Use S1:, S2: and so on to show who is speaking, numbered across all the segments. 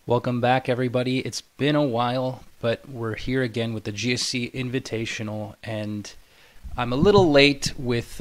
S1: Welcome back, everybody. It's been a while, but we're here again with the GSC Invitational, and I'm a little late with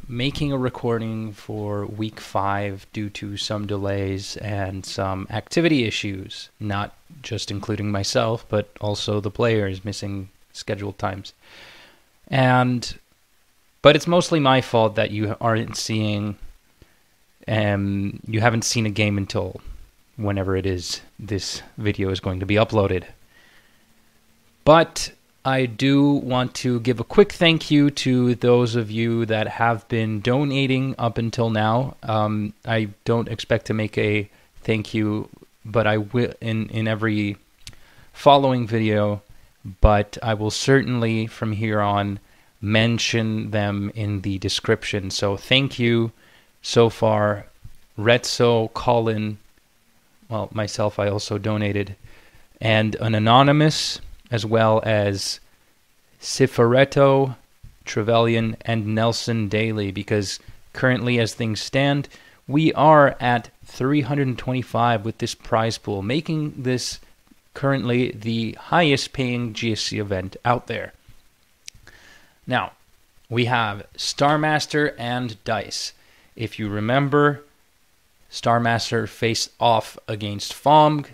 S1: making a recording for week 5 due to some delays and some activity issues, not just including myself, but also the players missing scheduled times. But it's mostly my fault that you aren't seeing, you haven't seen a game until whenever it is this video is going to be uploaded. But I do want to give a quick thank you to those of you that have been donating up until now. I don't expect to make a thank you, but I will in every following video, but I will certainly from here on mention them in the description. So thank you so far, Rezzo, Kollin, well, myself, I also donated, and an anonymous, as well as Cifaretto, Trevelion, and Nelson Daly, because currently, as things stand, we are at 325 with this prize pool, making this currently the highest paying GSC event out there. Now, we have Starmaster and Dice. If you remember, Starmaster faced off against Fomg,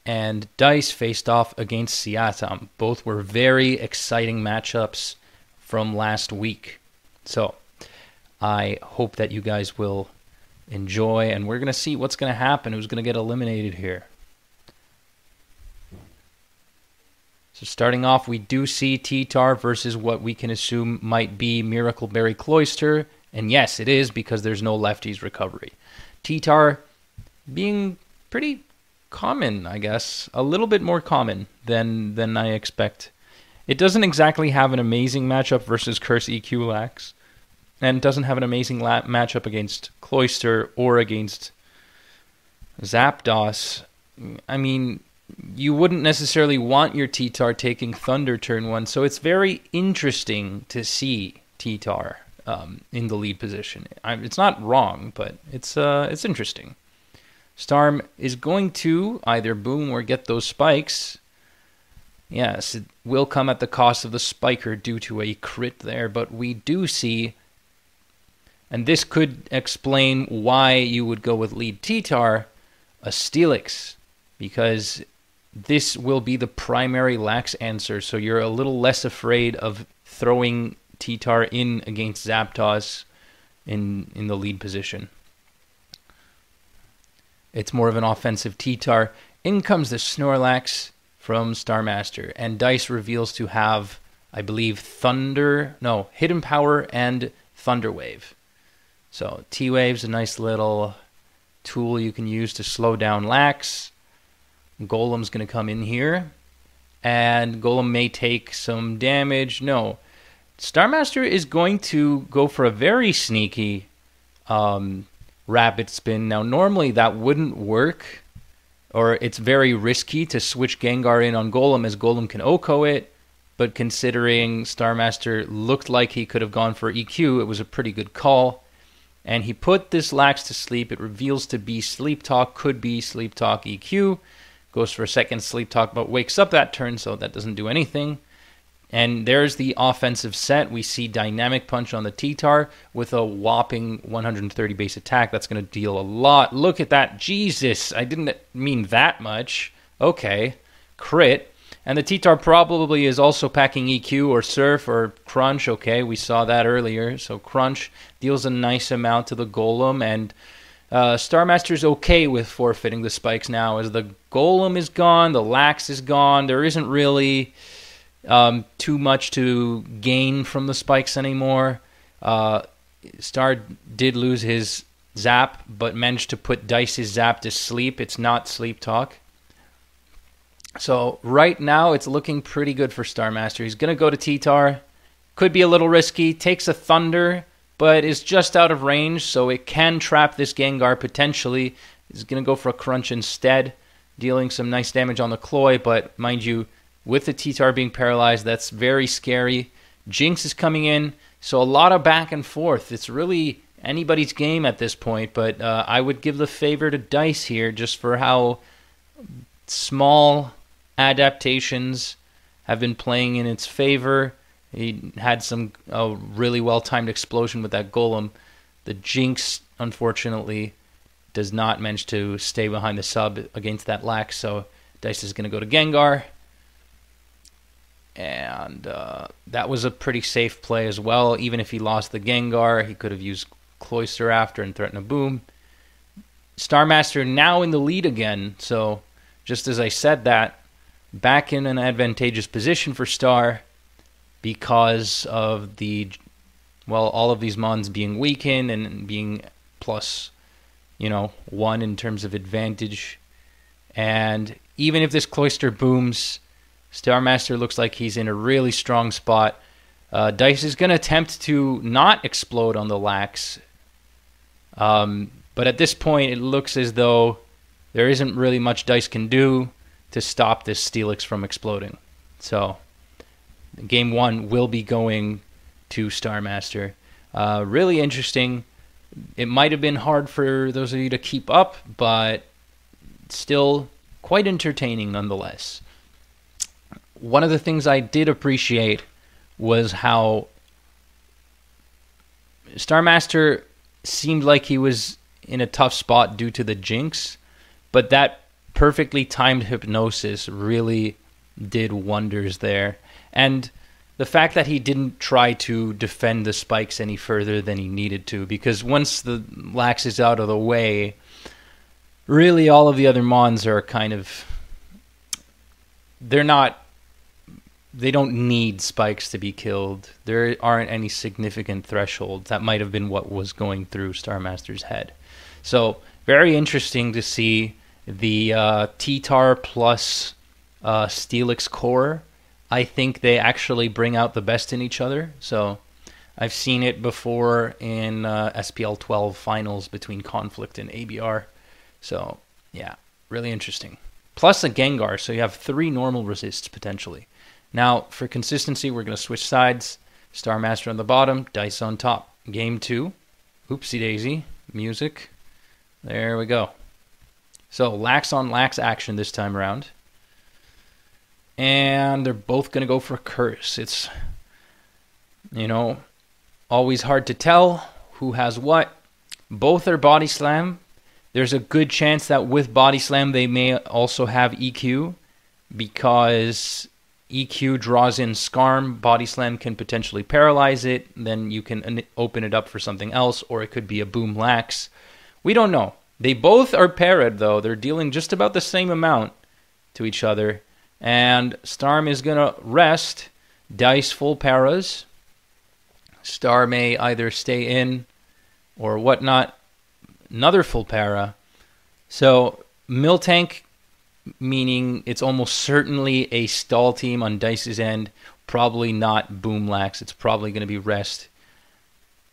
S1: and Dice faced off against Cifaretto. Both were very exciting matchups from last week. So, I hope that you guys will enjoy, and we're going to see what's going to happen, who's going to get eliminated here. So starting off, we do see T-Tar versus what we can assume might be Miracleberry Cloister, and yes, it is because there's no lefties recovery. T-Tar being pretty common, I guess. A little bit more common than I expect. It doesn't exactly have an amazing matchup versus Curse EQ Lax, and doesn't have an amazing matchup against Cloister or against Zapdos. I mean, you wouldn't necessarily want your T-Tar taking Thunder turn 1, so it's very interesting to see T-Tar in the lead position. It's not wrong, but it's interesting. Starm is going to either boom or get those spikes. Yes, it will come at the cost of the spiker due to a crit there, but we do see, and this could explain why you would go with lead T-Tar, a Steelix, because this will be the primary Lax answer, so you're a little less afraid of throwing T-Tar in against Zapdos in the lead position. It's more of an offensive T-Tar. In comes the Snorlax from Starmaster, and Dice reveals to have, I believe, Hidden Power and Thunder Wave. So T-Wave's a nice little tool you can use to slow down Lax. Golem's going to come in here, and Golem may take some damage. No. Starmaster is going to go for a very sneaky rapid spin. Now, normally that wouldn't work, or it's very risky to switch Gengar in on Golem, as Golem can OHKO it, but considering Starmaster looked like he could have gone for EQ, it was a pretty good call. And he put this Lax to sleep. It reveals to be Sleep Talk, could be Sleep Talk EQ. Goes for a second Sleep Talk, but wakes up that turn, so that doesn't do anything. And there's the offensive set. We see Dynamic Punch on the T-Tar with a whopping 130 base attack. That's going to deal a lot. Look at that. Jesus, I didn't mean that much. Okay, crit. And the T-Tar probably is also packing EQ or Surf or Crunch. Okay, we saw that earlier. So Crunch deals a nice amount to the Golem, and Starmaster's okay with forfeiting the spikes now, as the Golem is gone, the Lax is gone. There isn't really too much to gain from the spikes anymore. Star did lose his Zap, but managed to put Dice's Zap to sleep. It's not Sleep Talk. So right now it's looking pretty good for Starmaster. He's going to go to T-Tar. Could be a little risky. Takes a Thunder, but is just out of range, so it can trap this Gengar potentially. He's going to go for a Crunch instead, dealing some nice damage on the Cloy, but mind you, with the T-Tar being paralyzed, that's very scary. Jinx is coming in, so a lot of back and forth. It's really anybody's game at this point, but I would give the favor to Dice here just for how Small adaptations have been playing in its favor. He had some really well-timed explosion with that golem. The Jinx, unfortunately, does not manage to stay behind the sub against that lax, so Dice is going to go to Gengar. And that was a pretty safe play as well. Even if he lost the Gengar, he could have used Cloyster after and threatened a boom. Starmaster now in the lead again, so just as I said that, back in an advantageous position for Star because of the, well, all of these mons being weakened and being plus, 1 in terms of advantage. And even if this Cloyster booms, Starmaster looks like he's in a really strong spot. Dice is going to attempt to not explode on the lax. But at this point, it looks as though there isn't really much Dice can do to stop this Steelix from exploding. So, game 1 will be going to Starmaster. Really interesting. It might have been hard for those of you to keep up, but still quite entertaining nonetheless. One of the things I did appreciate was how Starmaster seemed like he was in a tough spot due to the Jinx, but that perfectly timed hypnosis really did wonders there. And the fact that he didn't try to defend the spikes any further than he needed to, because once the lax is out of the way, really all of the other mons are kind of, they don't need spikes to be killed. There aren't any significant thresholds. That might have been what was going through Starmaster's head. So, very interesting to see the T-Tar plus Steelix core. I think they actually bring out the best in each other. So, I've seen it before in SPL 12 finals between Conflict and ABR. So, yeah, really interesting. Plus a Gengar, so you have 3 normal resists potentially. Now, for consistency, we're going to switch sides. Starmaster on the bottom, Dice on top. Game 2. Oopsie daisy. Music. There we go. So, lax on lax action this time around. And they're both going to go for a curse. It's, always hard to tell who has what. Both are body slam. There's a good chance that with body slam they may also have EQ, because EQ draws in Scarm. Body slam can potentially paralyze it. Then you can open it up for something else, or it could be a boom lax. We don't know. They both are parried, though. They're dealing just about the same amount to each other. And Starm is going to rest. Dice full paras. Star may either stay in or whatnot. Another full para. So, Miltank, meaning it's almost certainly a stall team on Dice's end. Probably not Boom Lax. It's probably going to be rest.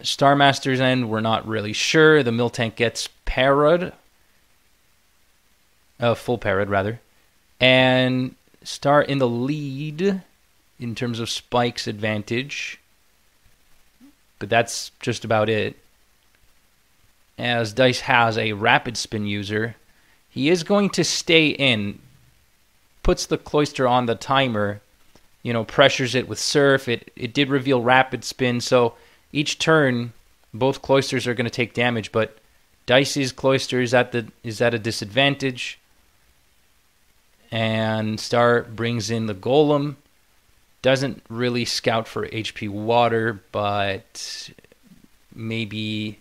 S1: Starmaster's end, we're not really sure. The Miltank gets parried. Full parried, rather. And Star in the lead in terms of spikes advantage. But that's just about it. As Dice has a rapid spin user, he is going to stay in. Puts the Cloyster on the timer. Pressures it with Surf. It did reveal rapid spin, so each turn, both Cloysters are going to take damage, but Dice's Cloyster is at a disadvantage. And Star brings in the Golem. Doesn't really scout for HP water, but maybe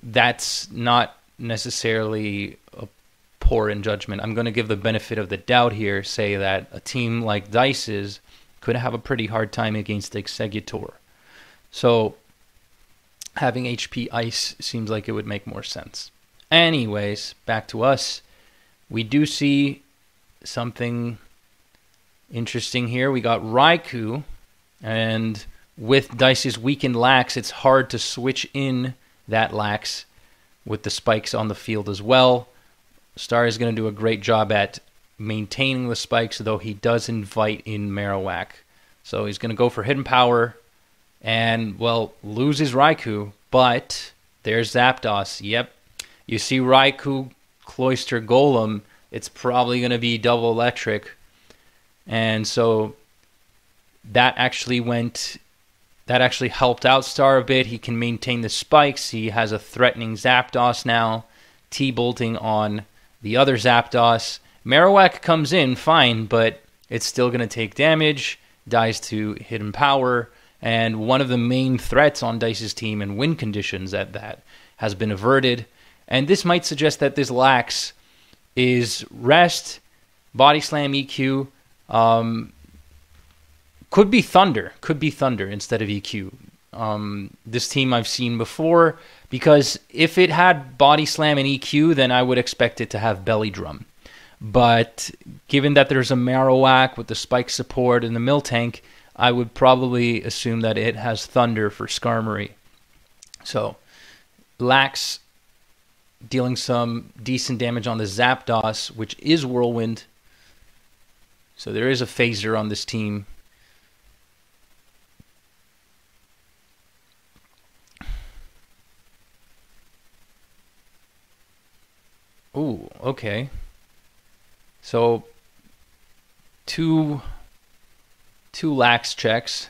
S1: that's not necessarily a poor in judgment. I'm going to give the benefit of the doubt here, say that a team like Dice's could have a pretty hard time against Executor. So, having HP Ice seems like it would make more sense. Anyways, back to us. We do see something interesting here. We got Raikou, and with Dice's weakened Lax, it's hard to switch in that Lax with the spikes on the field as well. Star is going to do a great job at maintaining the spikes, though he does invite in Marowak. So he's going to go for Hidden Power and, loses Raikou, but there's Zapdos. Yep. You see Raikou, Cloyster, Golem. it's probably going to be double electric. And so that actually helped out Star a bit. He can maintain the spikes. He has a threatening Zapdos now, T-bolting on the other Zapdos. Marowak comes in fine, but it's still going to take damage, dies to Hidden Power, and one of the main threats on Dice's team and win conditions at that has been averted. And this might suggest that this Lax is Rest, Body Slam, EQ, could be Thunder instead of EQ. This team I've seen before, because if it had Body Slam and EQ, then I would expect it to have Belly Drum. But given that there's a Marowak with the spike support and the Miltank, I would probably assume that it has Thunder for Skarmory. So, Lax dealing some decent damage on the Zapdos, which is Whirlwind. So there is a phaser on this team. Ooh, okay. So two Lax checks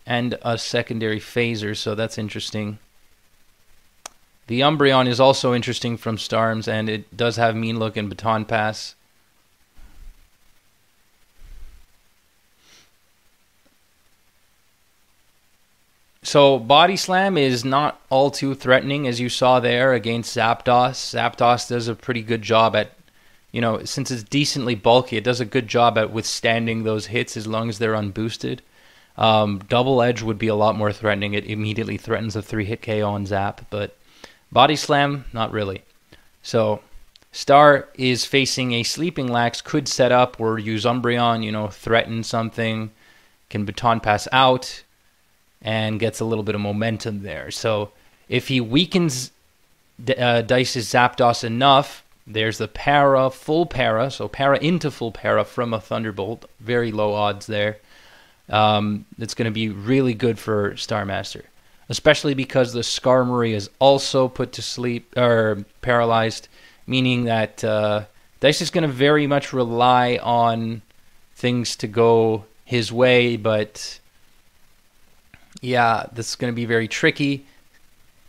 S1: and a secondary phaser, so that's interesting. The Umbreon is also interesting from Starms, and it does have Mean Look and Baton Pass. So Body Slam is not all too threatening, as you saw there against Zapdos. Zapdos does a pretty good job at, since it's decently bulky, it does a good job at withstanding those hits as long as they're unboosted. Double Edge would be a lot more threatening. It immediately threatens a 3-hit KO on Zap, but Body Slam, not really. So Star is facing a Sleeping Lax, could set up or use Umbreon, threaten something, can Baton Pass out, and gets a little bit of momentum there. So if he weakens Dice's Zapdos enough, there's the para, full para, so para into full para from a Thunderbolt. Very low odds there. It's going to be really good for Starmaster, especially because the Skarmory is also put to sleep, or paralyzed, meaning that Dice is going to very much rely on things to go his way, but yeah, this is going to be very tricky.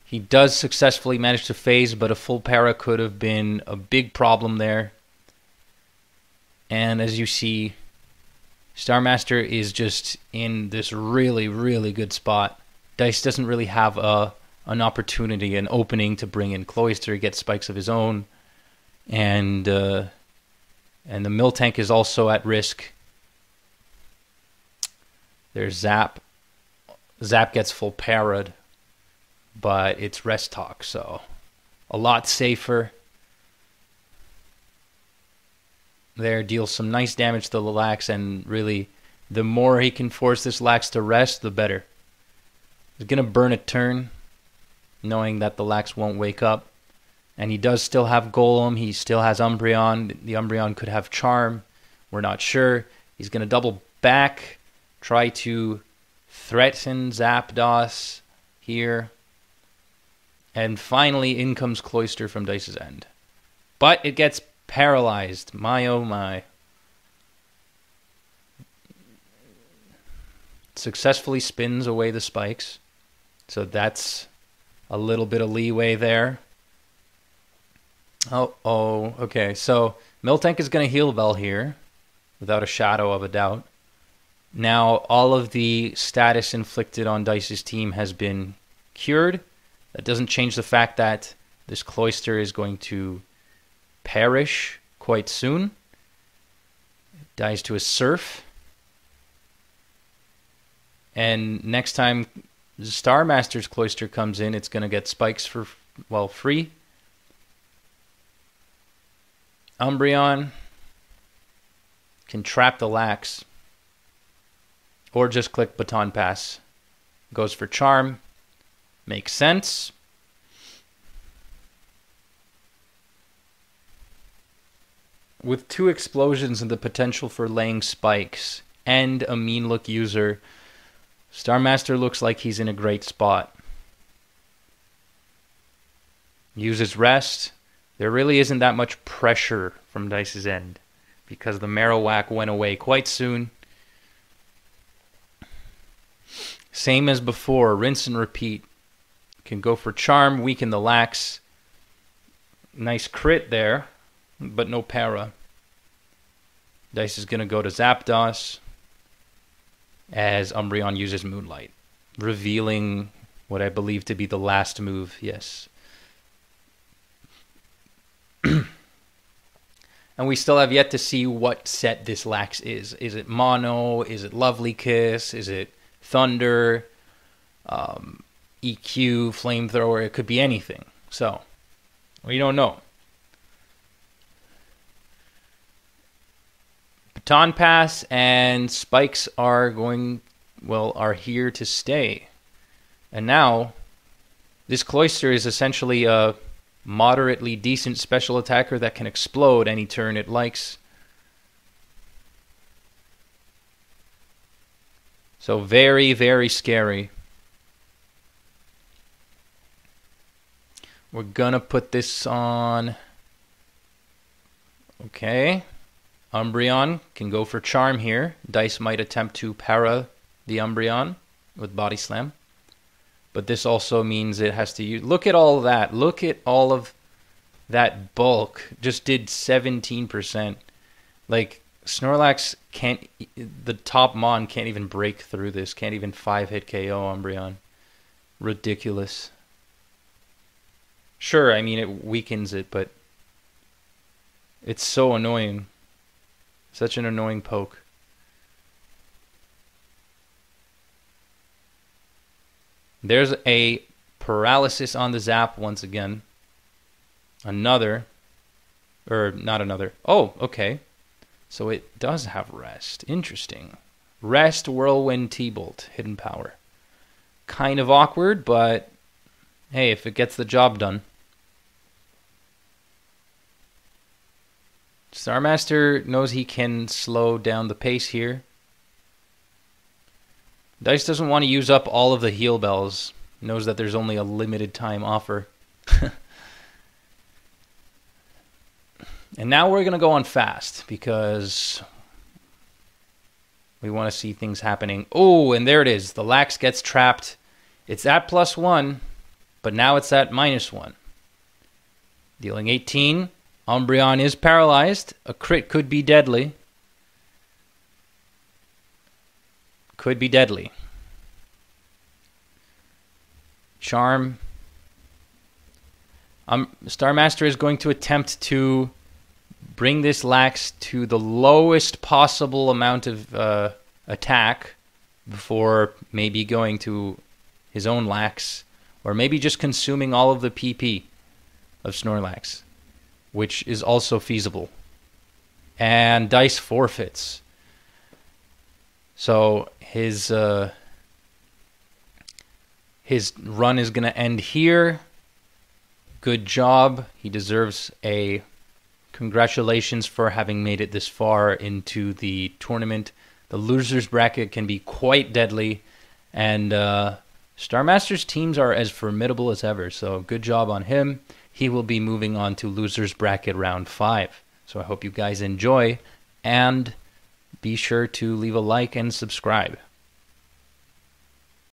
S1: He does successfully manage to phase, but a full para could have been a big problem there. And as you see, Starmaster is just in this really, really good spot. Dice doesn't really have an opportunity, an opening to bring in Cloyster, get spikes of his own. And the Miltank is also at risk. There's Zap. Zap gets full para'd, but it's Rest Talk, so a lot safer. There, deals some nice damage to the Lax, and really, the more he can force this Lax to rest, the better. He's going to burn a turn, knowing that the Lax won't wake up. And he does still have Golem, he still has Umbreon. The Umbreon could have Charm, we're not sure. He's going to double back, try to threaten Zapdos here. And finally, in comes Cloyster from Dice's end. But it gets paralyzed. My oh my. Successfully spins away the spikes. So that's a little bit of leeway there. Oh, okay. So Miltank is going to heal Bell here, without a shadow of a doubt. Now, all of the status inflicted on Dice's team has been cured. That doesn't change the fact that this Cloyster is going to perish quite soon. It dies to a Surf. And next time Starmaster's Cloyster comes in, it's going to get spikes for, free. Umbreon can trap the Lax. Or just click Baton Pass. Goes for Charm. Makes sense. With 2 explosions and the potential for laying spikes and a Mean Look user, Starmaster looks like he's in a great spot. Uses Rest. there really isn't that much pressure from Dice's end because the Marowak went away quite soon. Same as before, rinse and repeat. Can go for Charm, weaken the Lax. Nice crit there, but no para. Dice is going to go to Zapdos as Umbreon uses Moonlight, revealing what I believe to be the last move, yes. And we still have yet to see what set this Lax is. Is it Mono? Is it Lovely Kiss? Is it Thunder? EQ, Flamethrower? It could be anything. So, we don't know. Baton Pass and Spikes are here to stay. And now, this Cloyster is essentially a moderately decent special attacker that can explode any turn it likes. So very, very scary. We're gonna put this on. Okay. Umbreon can go for Charm here. Dice might attempt to para the Umbreon with Body Slam. But this also means it has to use... Look at all that. Look at all of that bulk. Just did 17%. Like, Snorlax can't... The top Mon can't even break through this. Can't even 5-hit KO Umbreon. Ridiculous. Sure, I mean, it weakens it, but... It's so annoying. Such an annoying poke. There's a paralysis on the Zap once again. Another. Or, not another. Oh, okay. So it does have Rest. Interesting. Rest, Whirlwind, T-Bolt. Hidden Power. Kind of awkward, but... Hey, if it gets the job done. Starmaster knows he can slow down the pace here. Dice doesn't want to use up all of the heal bells. Knows that there's only a limited time offer. And now we're going to go on fast because we want to see things happening. Oh, and there it is. The Lax gets trapped. It's at +1, but now it's at -1. Dealing 18. Umbreon is paralyzed. A crit could be deadly. Could be deadly. Charm. Starmaster is going to attempt to bring this Lax to the lowest possible amount of attack before maybe going to his own Lax, or maybe just consuming all of the PP of Snorlax, which is also feasible. And Dice forfeits. So his run is going to end here. Good job. He deserves a congratulations for having made it this far into the tournament. The losers bracket can be quite deadly, and Starmaster's teams are as formidable as ever, so good job on him. He will be moving on to losers bracket round 5. So I hope you guys enjoy, and be sure to leave a like and subscribe.